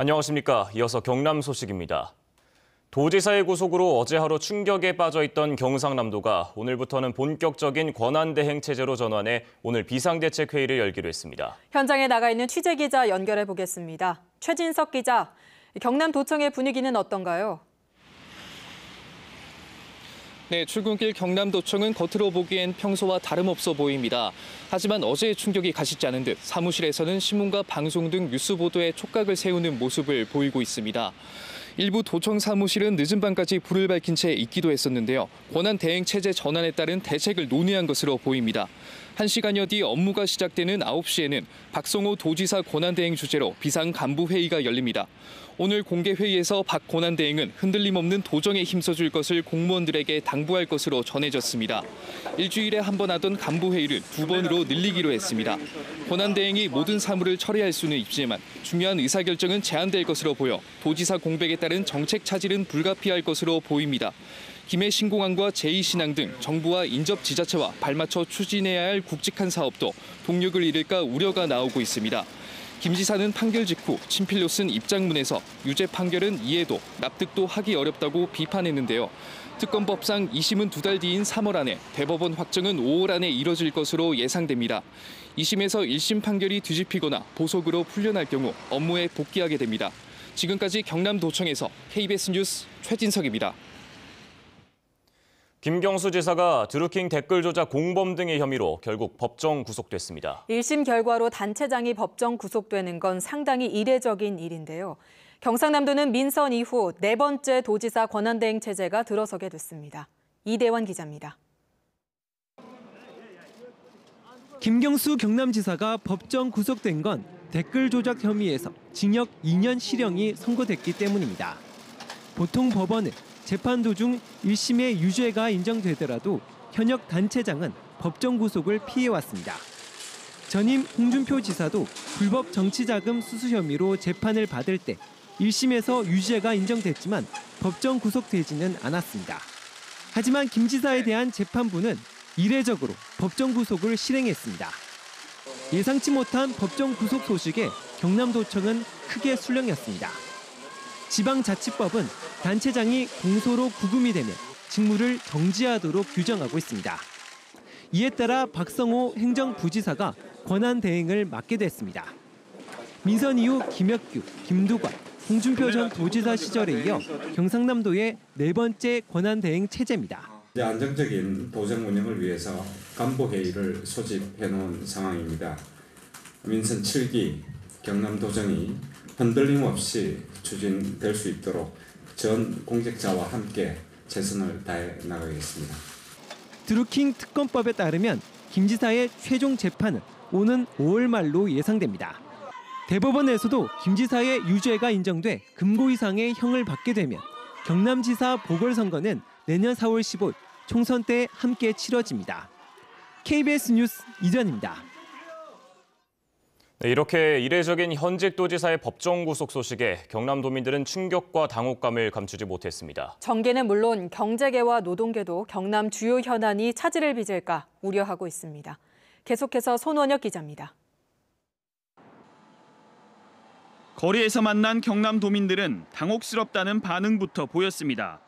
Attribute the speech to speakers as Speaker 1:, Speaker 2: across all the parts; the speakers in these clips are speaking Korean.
Speaker 1: 안녕하십니까. 이어서 경남 소식입니다. 도지사의 구속으로 어제 하루 충격에 빠져있던 경상남도가 오늘부터는 본격적인 권한대행 체제로 전환해 오늘 비상대책회의를 열기로 했습니다.
Speaker 2: 현장에 나가 있는 취재기자 연결해 보겠습니다. 최진석 기자, 경남도청의 분위기는 어떤가요?
Speaker 3: 네, 출근길 경남도청은 겉으로 보기엔 평소와 다름없어 보입니다. 하지만 어제의 충격이 가시지 않은 듯 사무실에서는 신문과 방송 등 뉴스 보도에 촉각을 세우는 모습을 보이고 있습니다. 일부 도청 사무실은 늦은 밤까지 불을 밝힌 채 있기도 했었는데요. 권한 대행 체제 전환에 따른 대책을 논의한 것으로 보입니다. 1시간여 뒤 업무가 시작되는 9시에는 박성호 도지사 권한대행 주재로 비상간부회의가 열립니다. 오늘 공개회의에서 박 권한대행은 흔들림 없는 도정에 힘써줄 것을 공무원들에게 당부할 것으로 전해졌습니다. 일주일에 한 번 하던 간부회의를 2번으로 늘리기로 했습니다. 권한대행이 모든 사무를 처리할 수는 있지만 중요한 의사결정은 제한될 것으로 보여 도지사 공백에 따른 정책 차질은 불가피할 것으로 보입니다. 김해 신공항과 제2신항 등 정부와 인접 지자체와 발맞춰 추진해야 할 굵직한 사업도 동력을 잃을까 우려가 나오고 있습니다. 김 지사는 판결 직후 친필로 쓴 입장문에서 유죄 판결은 이해도 납득도 하기 어렵다고 비판했는데요. 특검법상 2심은 2달 뒤인 3월 안에, 대법원 확정은 5월 안에 이뤄질 것으로 예상됩니다. 2심에서 1심 판결이 뒤집히거나 보석으로 풀려날 경우 업무에 복귀하게 됩니다. 지금까지 경남도청에서 KBS 뉴스 최진석입니다.
Speaker 1: 김경수 지사가 드루킹 댓글 조작 공범 등의 혐의로 결국 법정 구속됐습니다.
Speaker 2: 1심 결과로 단체장이 법정 구속되는 건 상당히 이례적인 일인데요. 경상남도는 민선 이후 4번째 도지사 권한대행 체제가 들어서게 됐습니다. 이대환 기자입니다.
Speaker 4: 김경수 경남지사가 법정 구속된 건 댓글 조작 혐의에서 징역 2년 실형이 선고됐기 때문입니다. 보통 법원은 재판 도중 1심의 유죄가 인정되더라도 현역 단체장은 법정 구속을 피해왔습니다. 전임 홍준표 지사도 불법 정치자금 수수 혐의로 재판을 받을 때 1심에서 유죄가 인정됐지만 법정 구속되지는 않았습니다. 하지만 김 지사에 대한 재판부는 이례적으로 법정 구속을 실행했습니다. 예상치 못한 법정 구속 소식에 경남도청은 크게 술렁였습니다. 지방자치법은 단체장이 공소로 구금이 되면 직무를 정지하도록 규정하고 있습니다. 이에 따라 박성호 행정부지사가 권한대행을 맡게 됐습니다. 민선 이후 김혁규, 김두관, 홍준표 전 도지사 시절에 이어 경상남도의 4번째 권한대행 체제입니다.
Speaker 5: 안정적인 도정 운영을 위해서 간부회의를 소집해놓은 상황입니다. 민선 7기 경남도정이 흔들림 없이 추진될 수 있도록 전 공직자와 함께 최선을 다해 나가겠습니다.
Speaker 4: 드루킹 특검법에 따르면 김 지사의 최종 재판은 오는 5월 말로 예상됩니다. 대법원에서도 김 지사의 유죄가 인정돼 금고 이상의 형을 받게 되면 경남지사 보궐선거는 내년 4월 15일 총선 때 함께 치러집니다. KBS 뉴스 이전입니다.
Speaker 1: 네, 이렇게 이례적인 현직 도지사의 법정 구속 소식에 경남도민들은 충격과 당혹감을 감추지 못했습니다.
Speaker 2: 정계는 물론 경제계와 노동계도 경남 주요 현안이 차질을 빚을까 우려하고 있습니다. 계속해서 손원혁 기자입니다.
Speaker 6: 거리에서 만난 경남도민들은 당혹스럽다는 반응부터 보였습니다.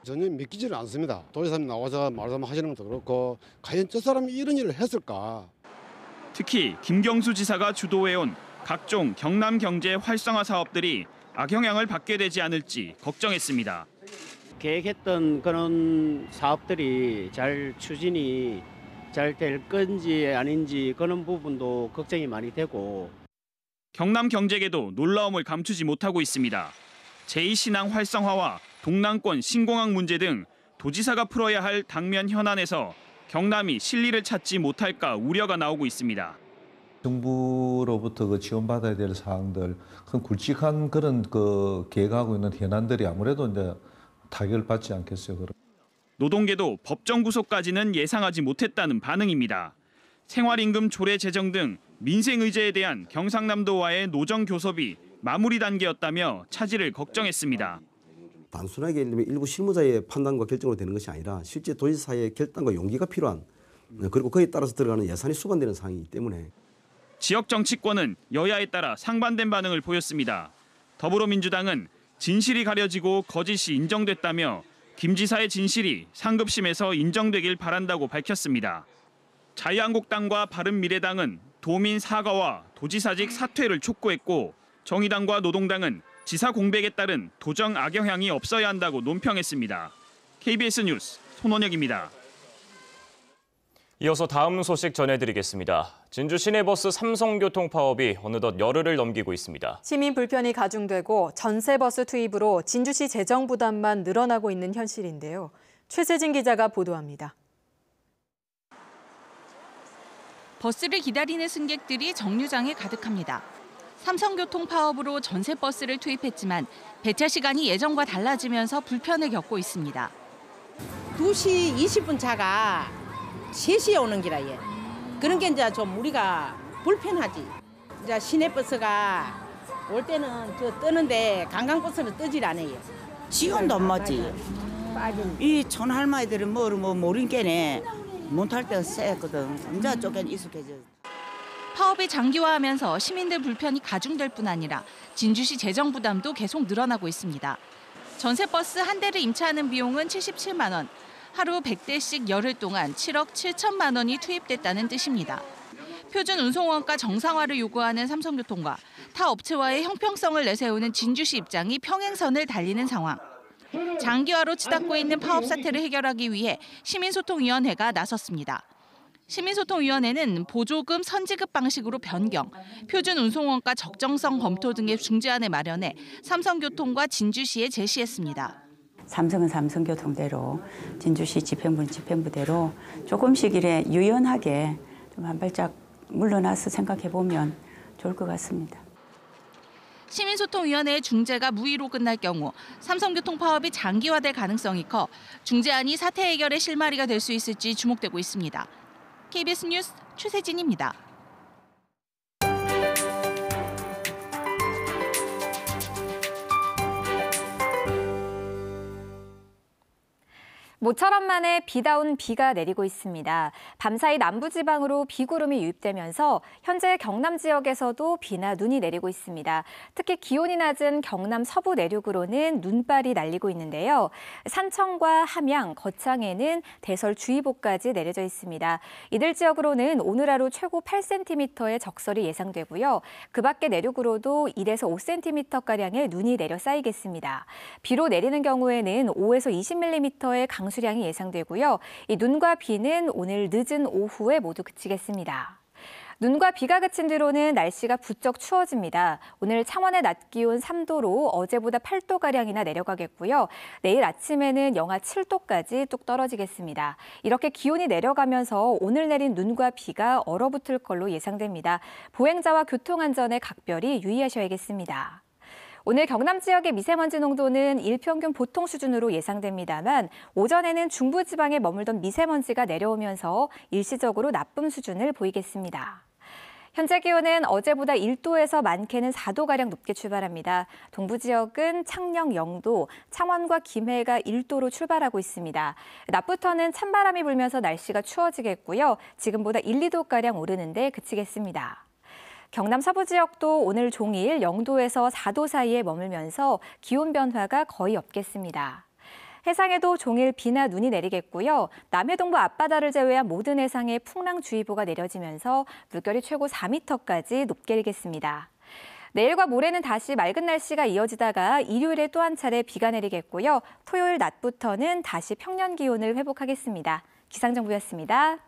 Speaker 7: 전혀 믿기지를 않습니다. 도지사님 나와서 말씀하시는 것도 그렇고 과연 저 사람이 이런 일을 했을까?
Speaker 6: 특히 김경수 지사가 주도해온 각종 경남 경제 활성화 사업들이 악영향을 받게 되지 않을지 걱정했습니다.
Speaker 8: 계획했던 그런 사업들이 잘 추진이 잘 될 건지 아닌지 그런 부분도 걱정이 많이 되고.
Speaker 6: 경남 경제계도 놀라움을 감추지 못하고 있습니다. 제2신항 활성화와 동남권 신공항 문제 등 도지사가 풀어야 할 당면 현안에서 경남이 실리를 찾지 못할까 우려가 나오고 있습니다.
Speaker 9: 정부로부터 지원받아야 될 사항들, 큰 굵직한 그런 계획하고 있는 현안들이 아무래도 이제 타격을 받지 않겠어요.
Speaker 6: 노동계도 법정 구속까지는 예상하지 못했다는 반응입니다. 생활임금 조례 제정 등 민생 의제에 대한 경상남도와의 노정 교섭이 마무리 단계였다며 차질을 걱정했습니다.
Speaker 10: 단순하게 일부 실무자의 판단과 결정으로 되는 것이 아니라 실제 도지사의 결단과 용기가 필요한, 그리고 그에 따라서 들어가는 예산이 수반되는 상황이기 때문에.
Speaker 6: 지역 정치권은 여야에 따라 상반된 반응을 보였습니다. 더불어민주당은 진실이 가려지고 거짓이 인정됐다며 김 지사의 진실이 상급심에서 인정되길 바란다고 밝혔습니다. 자유한국당과 바른미래당은 도민 사과와 도지사직 사퇴를 촉구했고 정의당과 노동당은 지사 공백에 따른 도정 악영향이 없어야 한다고 논평했습니다. KBS 뉴스 손원혁입니다.
Speaker 1: 이어서 다음 소식 전해드리겠습니다. 진주 시내버스 삼성교통 파업이 어느덧 열흘을 넘기고 있습니다.
Speaker 2: 시민 불편이 가중되고 전세버스 투입으로 진주시 재정 부담만 늘어나고 있는 현실인데요. 최세진 기자가 보도합니다.
Speaker 11: 버스를 기다리는 승객들이 정류장에 가득합니다. 삼성교통 파업으로 전세버스를 투입했지만 배차 시간이 예전과 달라지면서 불편을 겪고 있습니다.
Speaker 12: 2시 20분 차가 3시에 오는 기라 얘. 그런 게 이제 좀 우리가 불편하지. 이제 시내버스가 올 때는 저 뜨는데 관광버스는 뜨질 않아요.
Speaker 13: 지금도 안 맞지. 이 촌할머니들은 뭐 모르는 게네 못 탈 때가 쎄거든. 이제 조금 익숙해져.
Speaker 11: 파업이 장기화하면서 시민들 불편이 가중될 뿐 아니라 진주시 재정 부담도 계속 늘어나고 있습니다. 전세버스 한 대를 임차하는 비용은 77만 원. 하루 100대씩 열흘 동안 7억 7천만 원이 투입됐다는 뜻입니다. 표준 운송원가 정상화를 요구하는 삼성교통과 타 업체와의 형평성을 내세우는 진주시 입장이 평행선을 달리는 상황. 장기화로 치닫고 있는 파업 사태를 해결하기 위해 시민소통위원회가 나섰습니다. 시민소통위원회는 보조금 선지급 방식으로 변경, 표준 운송원가 적정성 검토 등의 중재안을 마련해 삼성교통과 진주시에 제시했습니다.
Speaker 14: 삼성은 삼성교통대로, 진주시 집행부는 집행부대로 조금씩 이래 유연하게 좀 한 발짝 물러나서 생각해보면 좋을 것 같습니다.
Speaker 11: 시민소통위원회의 중재가 무의로 끝날 경우 삼성교통 파업이 장기화될 가능성이 커 중재안이 사태 해결의 실마리가 될 수 있을지 주목되고 있습니다. KBS 뉴스 최세진입니다.
Speaker 15: 모처럼 만에 비다운 비가 내리고 있습니다. 밤사이 남부지방으로 비구름이 유입되면서 현재 경남 지역에서도 비나 눈이 내리고 있습니다. 특히 기온이 낮은 경남 서부 내륙으로는 눈발이 날리고 있는데요. 산청과 함양, 거창에는 대설주의보까지 내려져 있습니다. 이들 지역으로는 오늘 하루 최고 8cm의 적설이 예상되고요. 그 밖에 내륙으로도 1에서 5cm가량의 눈이 내려 쌓이겠습니다. 비로 내리는 경우에는 5에서 20mm의 강수량이 예상되고요. 이 눈과 비는 오늘 늦은 오후에 모두 그치겠습니다. 눈과 비가 그친 뒤로는 날씨가 부쩍 추워집니다. 오늘 창원의 낮 기온 3도로 어제보다 8도가량이나 내려가겠고요. 내일 아침에는 영하 7도까지 뚝 떨어지겠습니다. 이렇게 기온이 내려가면서 오늘 내린 눈과 비가 얼어붙을 걸로 예상됩니다. 보행자와 교통안전에 각별히 유의하셔야겠습니다. 오늘 경남 지역의 미세먼지 농도는 일평균 보통 수준으로 예상됩니다만 오전에는 중부지방에 머물던 미세먼지가 내려오면서 일시적으로 나쁨 수준을 보이겠습니다. 현재 기온은 어제보다 1도에서 많게는 4도가량 높게 출발합니다. 동부 지역은 창녕 0도, 창원과 김해가 1도로 출발하고 있습니다. 낮부터는 찬바람이 불면서 날씨가 추워지겠고요. 지금보다 1, 2도가량 오르는데 그치겠습니다. 경남 서부 지역도 오늘 종일 0도에서 4도 사이에 머물면서 기온 변화가 거의 없겠습니다. 해상에도 종일 비나 눈이 내리겠고요. 남해동부 앞바다를 제외한 모든 해상에 풍랑주의보가 내려지면서 물결이 최고 4m까지 높게 일겠습니다. 내일과 모레는 다시 맑은 날씨가 이어지다가 일요일에 또 한 차례 비가 내리겠고요. 토요일 낮부터는 다시 평년 기온을 회복하겠습니다. 기상정보였습니다.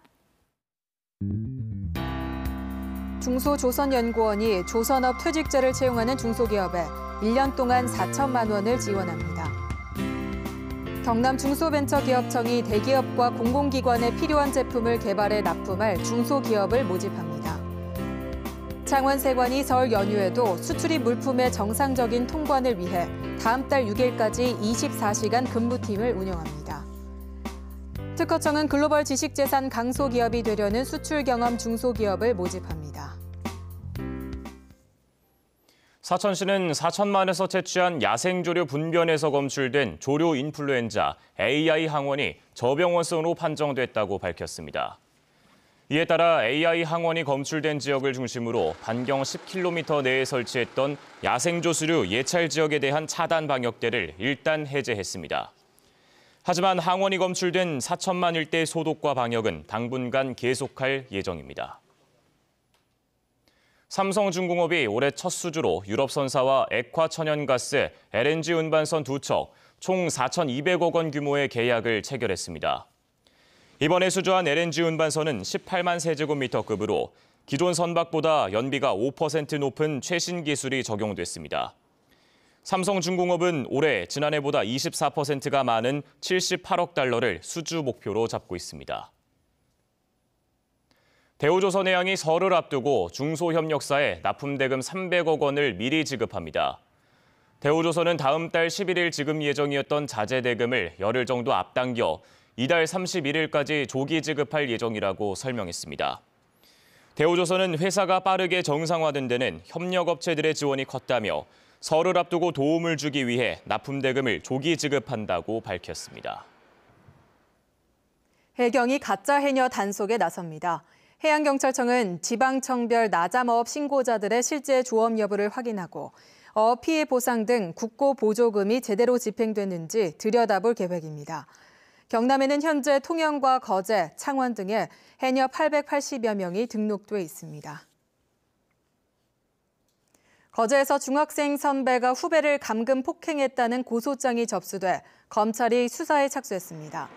Speaker 2: 중소조선연구원이 조선업 퇴직자를 채용하는 중소기업에 1년 동안 4천만 원을 지원합니다. 경남 중소벤처기업청이 대기업과 공공기관에 필요한 제품을 개발해 납품할 중소기업을 모집합니다. 창원세관이 설 연휴에도 수출입 물품의 정상적인 통관을 위해 다음 달 6일까지 24시간 근무팀을 운영합니다. 특허청은 글로벌 지식재산 강소기업이 되려는 수출 경험 중소기업을 모집합니다.
Speaker 1: 사천시는 사천만에서 채취한 야생조류 분변에서 검출된 조류 인플루엔자 AI 항원이 저병원성으로 판정됐다고 밝혔습니다. 이에 따라 AI 항원이 검출된 지역을 중심으로 반경 10km 내에 설치했던 야생조수류 예찰 지역에 대한 차단 방역대를 일단 해제했습니다. 하지만 항원이 검출된 사천만 일대 소독과 방역은 당분간 계속할 예정입니다. 삼성중공업이 올해 첫 수주로 유럽선사와 액화천연가스, LNG 운반선 2척, 총 4,200억 원 규모의 계약을 체결했습니다. 이번에 수주한 LNG 운반선은 18만 세제곱미터급으로 기존 선박보다 연비가 5% 높은 최신 기술이 적용됐습니다. 삼성중공업은 올해 지난해보다 24%가 많은 78억 달러를 수주 목표로 잡고 있습니다. 대우조선해양이 설을 앞두고 중소협력사에 납품대금 300억 원을 미리 지급합니다. 대우조선은 다음 달 11일 지급 예정이었던 자재대금을 열흘 정도 앞당겨 이달 31일까지 조기 지급할 예정이라고 설명했습니다. 대우조선은 회사가 빠르게 정상화된 데는 협력업체들의 지원이 컸다며 설을 앞두고 도움을 주기 위해 납품대금을 조기 지급한다고 밝혔습니다.
Speaker 2: 해경이 가짜 해녀 단속에 나섭니다. 해양경찰청은 지방청별 나잠어업 신고자들의 실제 조업 여부를 확인하고 어업 피해 보상 등 국고 보조금이 제대로 집행됐는지 들여다볼 계획입니다. 경남에는 현재 통영과 거제, 창원 등에 해녀 880여 명이 등록돼 있습니다. 거제에서 중학생 선배가 후배를 감금 폭행했다는 고소장이 접수돼 검찰이 수사에 착수했습니다.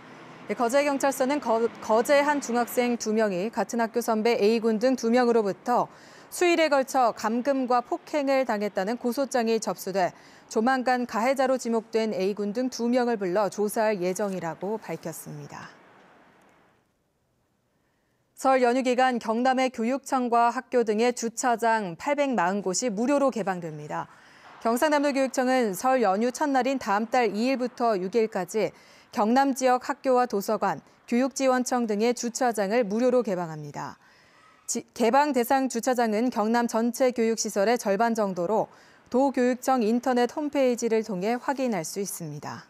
Speaker 2: 거제경찰서는 거제 한 중학생 2명이 같은 학교 선배 A군 등 2명으로부터 수일에 걸쳐 감금과 폭행을 당했다는 고소장이 접수돼 조만간 가해자로 지목된 A군 등 2명을 불러 조사할 예정이라고 밝혔습니다. 설 연휴 기간 경남의 교육청과 학교 등의 주차장 840곳이 무료로 개방됩니다. 경상남도교육청은 설 연휴 첫날인 다음 달 2일부터 6일까지 경남 지역 학교와 도서관, 교육지원청 등의 주차장을 무료로 개방합니다. 개방 대상 주차장은 경남 전체 교육시설의 절반 정도로 도교육청 인터넷 홈페이지를 통해 확인할 수 있습니다.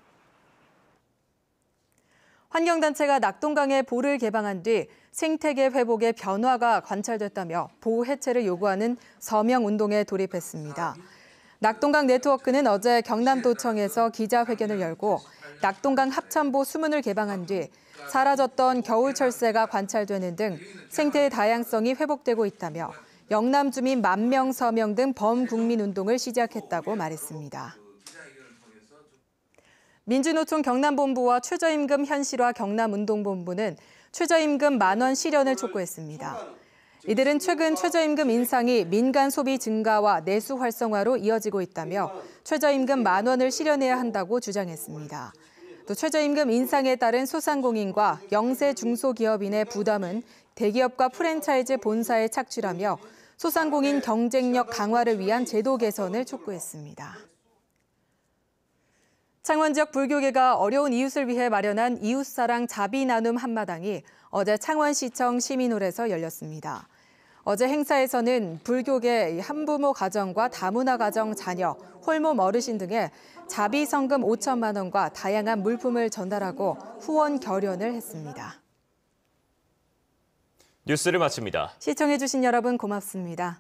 Speaker 2: 환경단체가 낙동강에 보를 개방한 뒤 생태계 회복에 변화가 관찰됐다며 보호 해체를 요구하는 서명운동에 돌입했습니다. 낙동강 네트워크는 어제 경남도청에서 기자회견을 열고 낙동강 합참보 수문을 개방한 뒤 사라졌던 겨울철새가 관찰되는 등 생태의 다양성이 회복되고 있다며 영남 주민 10,000명 서명 등 범국민운동을 시작했다고 말했습니다. 민주노총 경남본부와 최저임금 현실화 경남운동본부는 최저임금 10,000원 실현을 촉구했습니다. 이들은 최근 최저임금 인상이 민간 소비 증가와 내수 활성화로 이어지고 있다며 최저임금 10,000원을 실현해야 한다고 주장했습니다. 또 최저임금 인상에 따른 소상공인과 영세 중소기업인의 부담은 대기업과 프랜차이즈 본사에 착취라며 소상공인 경쟁력 강화를 위한 제도 개선을 촉구했습니다. 창원 지역 불교계가 어려운 이웃을 위해 마련한 이웃사랑 자비 나눔 한마당이 어제 창원시청 시민홀에서 열렸습니다. 어제 행사에서는 불교계 한부모 가정과 다문화 가정 자녀, 홀몸 어르신 등의 자비 성금 5천만 원과 다양한 물품을 전달하고 후원 결연을 했습니다.
Speaker 1: 뉴스를 마칩니다.
Speaker 2: 시청해주신 여러분 고맙습니다.